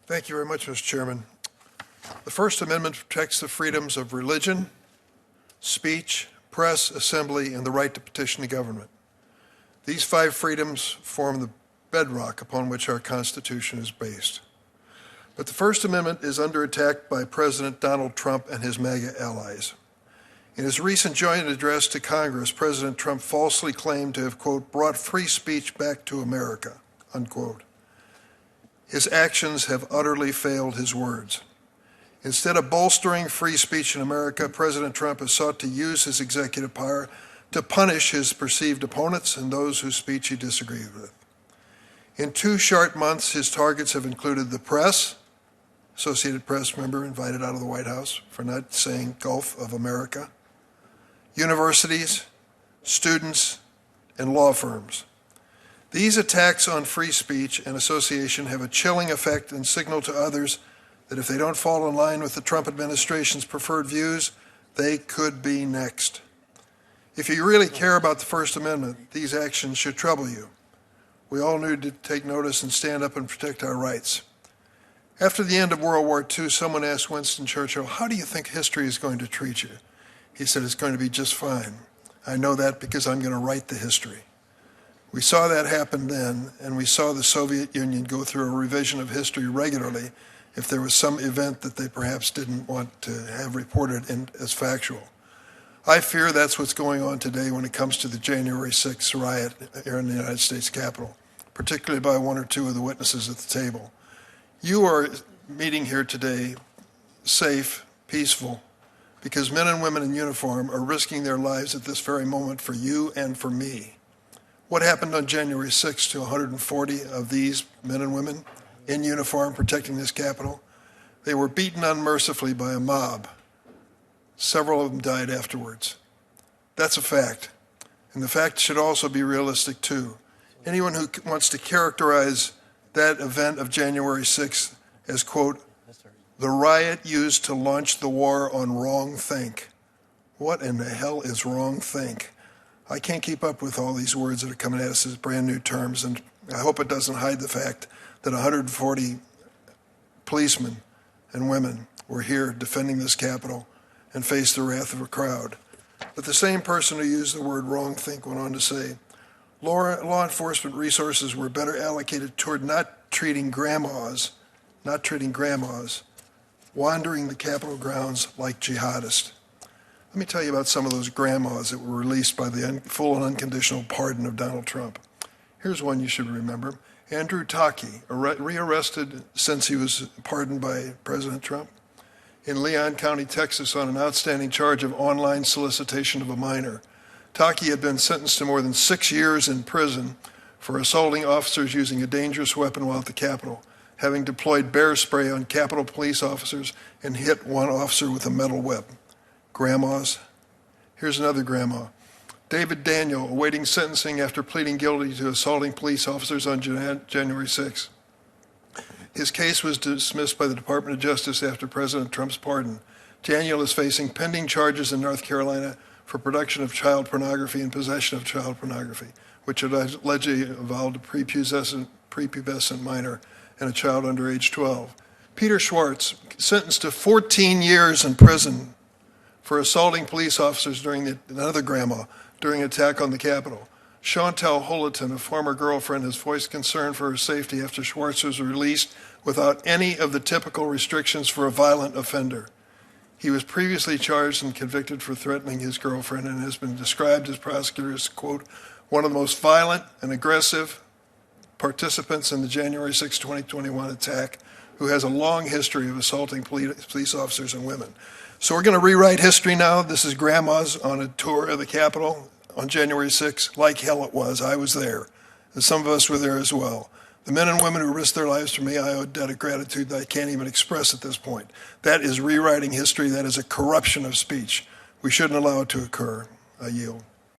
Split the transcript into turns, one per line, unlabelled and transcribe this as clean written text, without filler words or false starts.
Thank you very much, Mr. Chairman. The First Amendment protects the freedoms of religion, speech, press, assembly, and the right to petition the government. These 5 freedoms form the bedrock upon which our Constitution is based. But the First Amendment is under attack by President Donald Trump and his MAGA allies. In his recent joint address to Congress, President Trump falsely claimed to have, quote, brought free speech back to America, unquote. His actions have utterly failed his words. Instead of bolstering free speech in America, President Trump has sought to use his executive power to punish his perceived opponents and those whose speech he disagreed with. In 2 short months, his targets have included the press, Associated Press member invited out of the White House for not saying Gulf of America, universities, students, and law firms. These attacks on free speech and association have a chilling effect and signal to others that if they don't fall in line with the Trump administration's preferred views, they could be next. If you really care about the First Amendment, these actions should trouble you. We all need to take notice and stand up and protect our rights. After the end of World War II, someone asked Winston Churchill, "How do you think history is going to treat you?" He said, "It's going to be just fine. I know that because I'm going to write the history." We saw that happen then, and we saw the Soviet Union go through a revision of history regularly if there was some event that they perhaps didn't want to have reported as factual. I fear that's what's going on today when it comes to the January 6th riot here in the United States Capitol, particularly by 1 or 2 of the witnesses at the table. You are meeting here today safe, peaceful, because men and women in uniform are risking their lives at this very moment for you and for me. What happened on January 6th to 140 of these men and women in uniform protecting this Capitol? They were beaten unmercifully by a mob. Several of them died afterwards. That's a fact. And the fact should also be realistic too. Anyone who wants to characterize that event of January 6th as, quote, the riot used to launch the war on wrongthink. What in the hell is wrongthink? I can't keep up with all these words that are coming at us as brand new terms, and I hope it doesn't hide the fact that 140 policemen and women were here defending this Capitol and faced the wrath of a crowd. But the same person who used the word wrongthink went on to say, law enforcement resources were better allocated toward not treating grandmas wandering the Capitol grounds like jihadists. Let me tell you about some of those grandmas that were released by the full and unconditional pardon of Donald Trump. Here's one you should remember. Andrew Taki, rearrested since he was pardoned by President Trump in Leon County, Texas, on an outstanding charge of online solicitation of a minor. Taki had been sentenced to more than 6 years in prison for assaulting officers using a dangerous weapon while at the Capitol, having deployed bear spray on Capitol police officers and hit one officer with a metal whip. Grandmas. Here's another grandma. David Daniel, awaiting sentencing after pleading guilty to assaulting police officers on January 6th. His case was dismissed by the Department of Justice after President Trump's pardon. Daniel is facing pending charges in North Carolina for production of child pornography and possession of child pornography, which allegedly involved a prepubescent minor and a child under age 12. Peter Schwartz, sentenced to 14 years in prison for assaulting police officers another grandma, during an attack on the Capitol. Chantel Holaton, a former girlfriend, has voiced concern for her safety after Schwartz was released without any of the typical restrictions for a violent offender. He was previously charged and convicted for threatening his girlfriend and has been described as prosecutors, quote, one of the most violent and aggressive participants in the January 6, 2021 attack, who has a long history of assaulting police officers and women. So we're going to rewrite history now. This is grandmas on a tour of the Capitol on January 6th, like hell it was. I was there, and some of us were there as well. The men and women who risked their lives for me, I owe a debt of gratitude that I can't even express at this point. That is rewriting history. That is a corruption of speech. We shouldn't allow it to occur. I yield.